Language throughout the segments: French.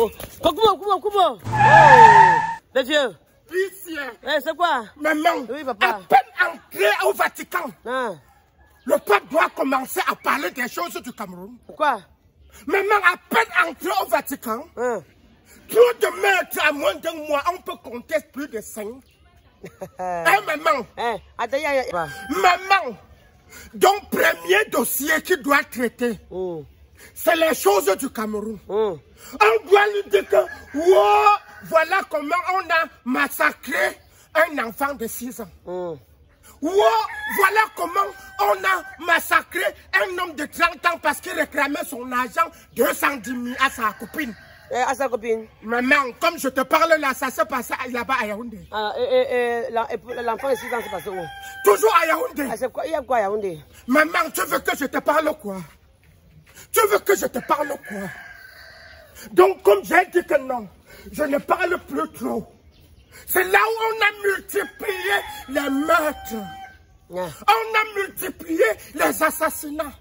Oh, comment? Oh, les vieux. Ici. Eh, c'est quoi? Maman, oui, papa. à peine entré au Vatican, Ah. le pape doit commencer à parler des choses du Cameroun. Pourquoi? Maman, à peine entré au Vatican, Ah. trop de maîtres à moins d'un mois, on peut compter plus de 5. Maman. Maman, donc premier dossier qui doit traiter, c'est les choses du Cameroun. On doit lui dire que, wow, voilà comment on a massacré un enfant de 6 ans. Wow, voilà comment on a massacré un homme de 30 ans parce qu'il réclamait son argent 210 000 à sa copine. À sa copine. Maman, comme je te parle là, ça s'est passé là-bas à Yaoundé. L'enfant de 6 ans, c'est passé où? Toujours à Yaoundé. Il y a quoi à Yaoundé? Maman, tu veux que je te parle quoi? Tu veux que je te parle quoi? Donc, comme j'ai dit que non, je ne parle plus trop. C'est là où on a multiplié les meurtres. On a multiplié les assassinats.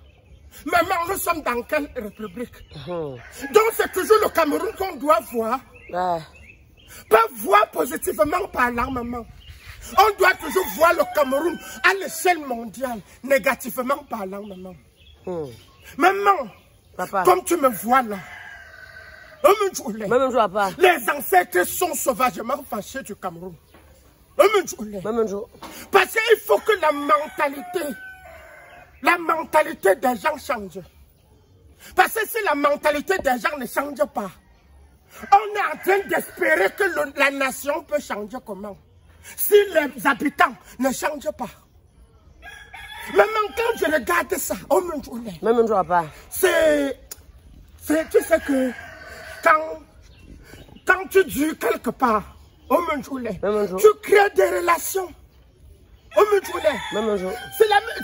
Maman, nous sommes dans quelle république? Donc c'est toujours le Cameroun qu'on doit voir. Pas voir positivement parlant, maman. On doit toujours voir le Cameroun à l'échelle mondiale, négativement parlant, maman. Maman, papa, comme tu me vois là, les ancêtres sont sauvagement fâchés du Cameroun. Parce qu'il faut que la mentalité des gens change. Parce que si la mentalité des gens ne change pas, on est en train d'espérer que la nation peut changer comment? Si les habitants ne changent pas. Maman, quand je regarde ça, tu sais que quand tu dis quelque part, tu crées des relations.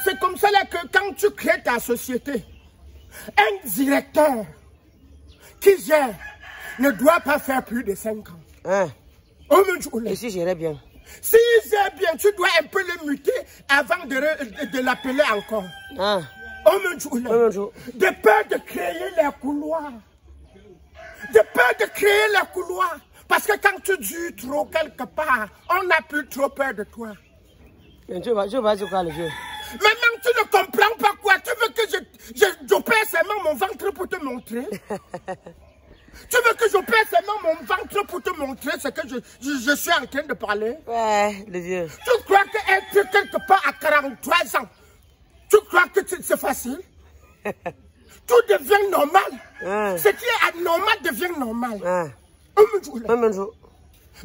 C'est comme ça là que quand tu crées ta société, un directeur qui gère ne doit pas faire plus de 5 ans. Et si gérait bien? S'il gère bien, tu dois un peu le muter avant de l'appeler encore. De peur de créer les couloirs. De peur de créer les couloirs. Parce que quand tu dures trop quelque part, on n'a plus trop peur de toi. Tu vas dire quoi, le vieux? Maman, tu ne comprends pas quoi? Tu veux que j'opère seulement mon ventre pour te montrer? Tu veux que j'opère seulement mon ventre pour te montrer ce que je suis en train de parler? Ouais, le vieux. Tu crois qu'être quelque part à 43 ans, tu crois que c'est facile? Tout devient normal. Ce qui est anormal devient normal.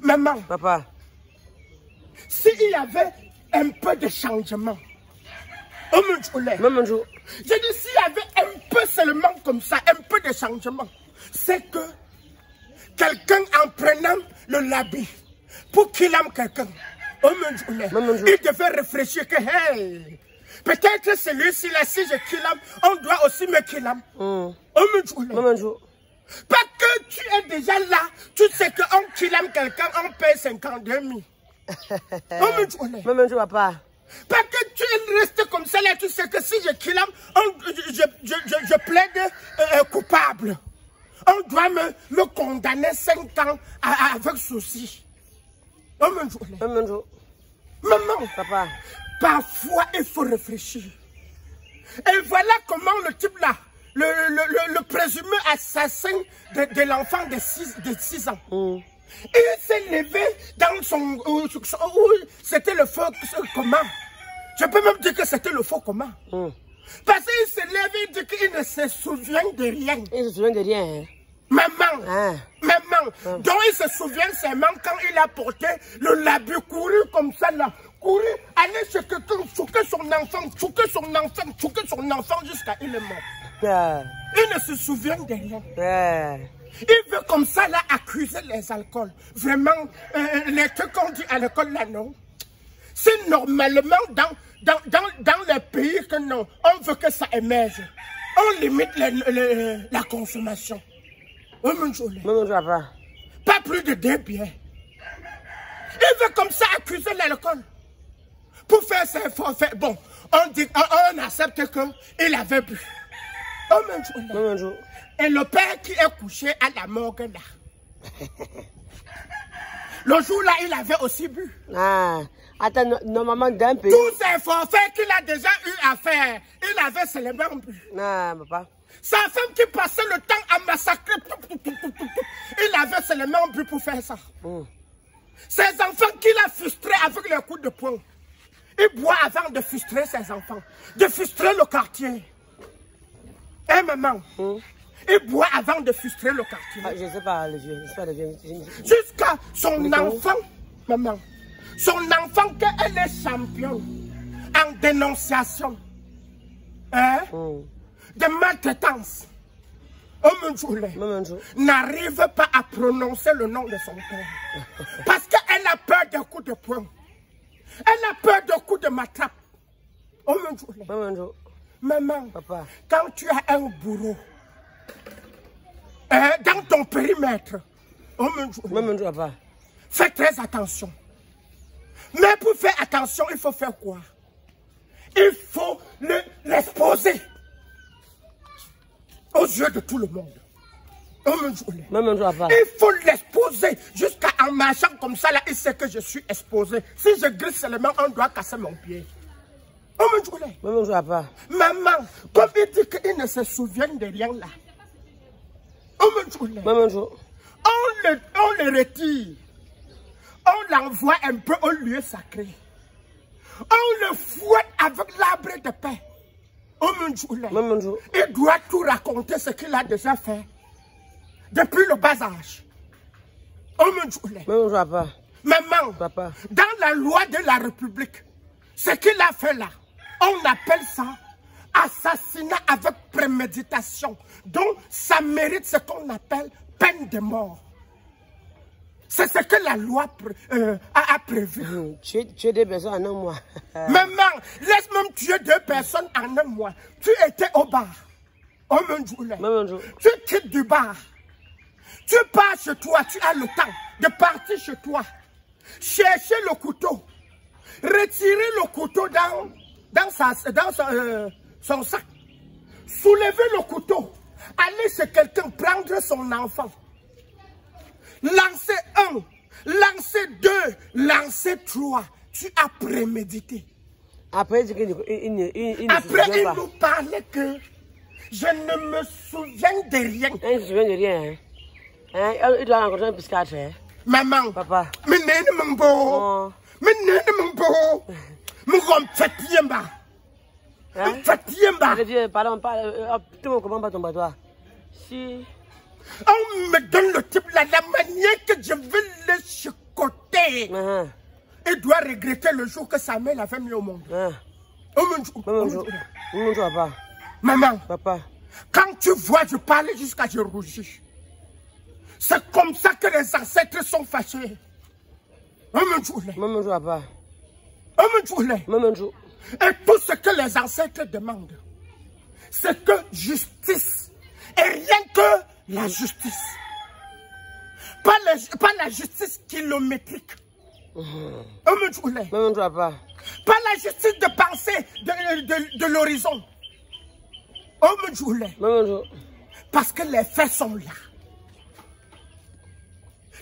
Maman, papa, s'il y avait un peu de changement, je dis s'il y avait un peu seulement comme ça, un peu de changement, c'est que quelqu'un en prenant le labi pour qu'il aime quelqu'un, il devait réfléchir que hey, peut-être celui-ci là, si je kill him, on doit aussi me kill him. Pas que tu es déjà là, tu sais qu'on kill quelqu'un, on paye 52 000. Papa. Pas que tu restes comme ça là, tu sais que si je kill je plaide coupable. On doit me condamner 5 ans avec souci. Maman, papa, parfois il faut réfléchir. Et voilà comment le type là, le présumé assassin de l'enfant de 6 ans, il s'est levé dans son... C'était le faux comment? Je peux même dire que c'était le faux comment? Parce qu'il s'est levé et dit qu'il ne se souvient de rien. Il se souvient de rien. Maman, maman, donc il se souvient seulement quand il a porté le labu, couru comme ça là, couru, aller chez quelqu'un, choquer son enfant jusqu'à il est mort. Il ne se souvient de rien. Il veut comme ça là accuser les alcools. Vraiment, les trucs qu'on dit à l'école là, non. C'est normalement dans les pays que non, on veut que ça émerge. On limite la consommation. Pas plus de 2 bières. Il veut comme ça accuser l'alcool. Pour faire ses forfaits. Bon, on accepte qu'il avait bu. Et le père qui est couché à la morgue là, Le jour-là, il avait aussi bu. Ah, attends, normalement, d'un pays. Tous ces forfaits qu'il a déjà eu à faire, il avait seulement bu. Non, papa. Sa femme qui passait le temps à massacrer, il avait seulement bu pour faire ça. Ses enfants qu'il a frustrés avec les coups de poing. Il boit avant de frustrer ses enfants, de frustrer le quartier. Eh maman, il boit avant de frustrer le quartier. Ah, je ne sais pas, le vieux. Jusqu'à son enfant, maman, son enfant qu'elle est championne en dénonciation, hein, de maltraitance. N'arrive pas à prononcer le nom de son père. Parce qu'elle a peur des coups de poing. Elle a peur des coups de matrape. Maman, papa, quand tu as un bourreau dans ton périmètre, fais très attention. Mais pour faire attention, il faut faire quoi? Il faut l'exposer aux yeux de tout le monde. Il faut l'exposer jusqu'à en marchant comme ça, là, il sait que je suis exposé. Si je glisse seulement, on doit casser mon pied. Maman, comme il dit qu'il ne se souvient de rien là. On le retire. On l'envoie un peu au lieu sacré. On le fouette avec l'arbre de paix. Il doit tout raconter ce qu'il a déjà fait. Depuis le bas âge. Maman, dans la loi de la République, ce qu'il a fait là, on appelle ça assassinat avec préméditation. Donc, ça mérite ce qu'on appelle peine de mort. C'est ce que la loi a prévu. Tuer deux personnes en un mois. Maman, laisse même tuer deux personnes en un mois. Tu étais au bar. Tu quittes du bar. Tu pars chez toi, tu as le temps de partir chez toi. Chercher le couteau. Retirer le couteau dans son sac. Soulever le couteau. Aller chez quelqu'un, prendre son enfant. Lancer 1, lancer 2, lancer 3. Tu as prémédité. Après, il nous parlait que je ne me souviens de rien. Il ne se souvient de rien. Hein? Il doit rencontrer un psychiatre. Hein? Maman, papa. Mais pardon, tout le monde comprend pas ton patois. Si. On me donne le type là, la manière que je veux le chicoter. Il doit regretter le jour que sa mère l'avait mis au monde. Maman, papa. Quand tu vois, je parle jusqu'à je rougis. C'est comme ça que les ancêtres sont fâchés. Et tout ce que les ancêtres demandent, c'est que justice. Et rien que la justice. Pas la justice kilométrique. Pas la justice de pensée de l'horizon. Parce que les faits sont là.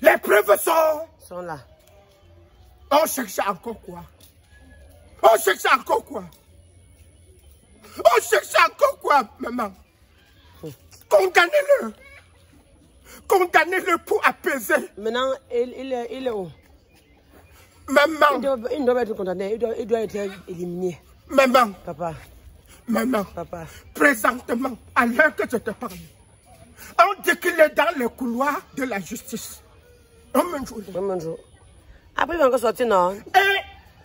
Les preuves sont là. On cherche encore quoi? On cherche encore quoi? On cherche encore quoi, maman? Condamnez-le. Condamnez-le pour apaiser. Maintenant, il est où? Maman. Il ne doit pas être condamné, il doit être éliminé. Maman. Papa. Maman. Papa. Présentement, à l'heure que je te parle, on dit qu'il est dans le couloir de la justice. Après, il va encore sortir, non?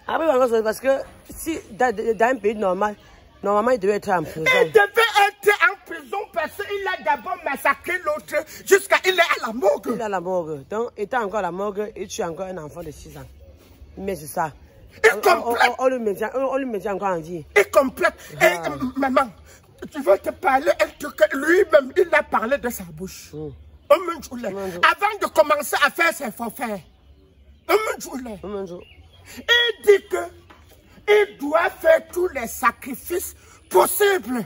Après, il va encore sortir parce que si dans un pays normal, normalement, il devait être en prison. Il devait être en prison parce qu'il a d'abord massacré l'autre jusqu'à il est à la morgue. Il est à la morgue. Donc, étant encore à la morgue, il tue encore un enfant de 6 ans. Mais c'est ça. On lui maintient encore en vie. Il complète. Maman, tu veux te parler, lui-même, il a parlé de sa bouche. Avant de commencer à faire ses forfaits. Il dit qu'il doit faire tous les sacrifices possibles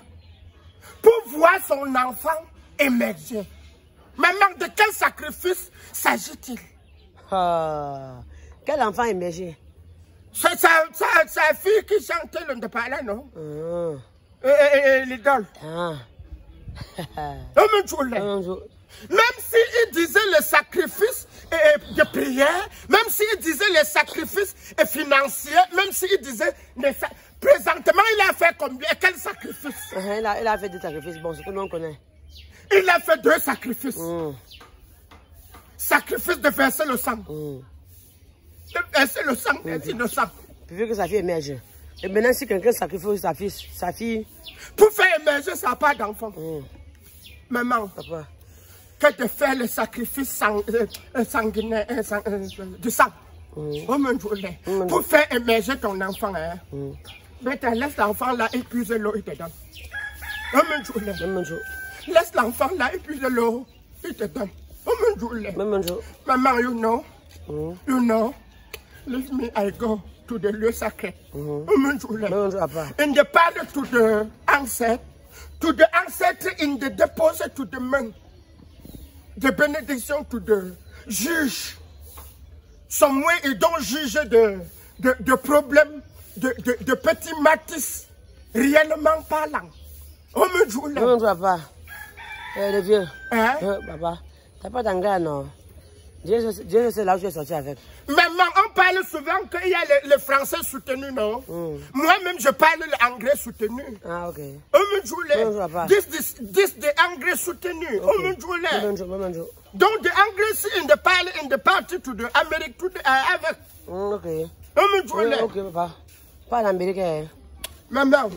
pour voir son enfant émerger. Maman, de quel sacrifice s'agit-il? Quel enfant émergé? C'est sa fille qui chantait le Ndepala, non? L'idole. Même s'il disait les sacrifices de prière, même s'il disait les sacrifices financiers, même s'il disait présentement il a fait combien? Quel sacrifice? Il a fait 2 sacrifices, bon, ce que nous on connaît. Il a fait 2 sacrifices. Sacrifice de verser le sang. De verser le sang des innocents. Vu que sa fille émerge. Et maintenant, si quelqu'un sacrifie sa fille... Pour faire émerger, ça n'a pas d'enfant. Maman, papa, que de faire le sacrifice sanguinaire, du sang. Pour faire émerger ton enfant. Laisse l'enfant là épuiser l'eau, il te donne. Laisse l'enfant là épuiser l'eau, il te donne. Maman, you know, leave me, I go to the lieu sacré. In the palace to the ancestor, in the deposit to the men. The benediction to the juge. Somewhere, ils doivent juger de problèmes, de petits matis, réellement parlant. Papa, le vieux. Papa, t'as pas d'engrais, non? Dieu sait là où tu es sorti avec. Maman, on parle souvent qu'il y a le français soutenu, non? Moi-même, je parle l'anglais soutenu. Ah, ok. This the anglais soutenu. Donc, the anglais, in the parle in the party to the American, to the avec. Ok. Ok, papa. Pas l'Amérique. Maman,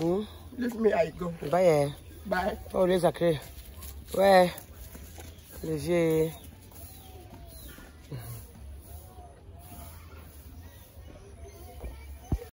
leave me, I go. Bye. Bye. Oh, les sacrés. Ouais. Le vieux.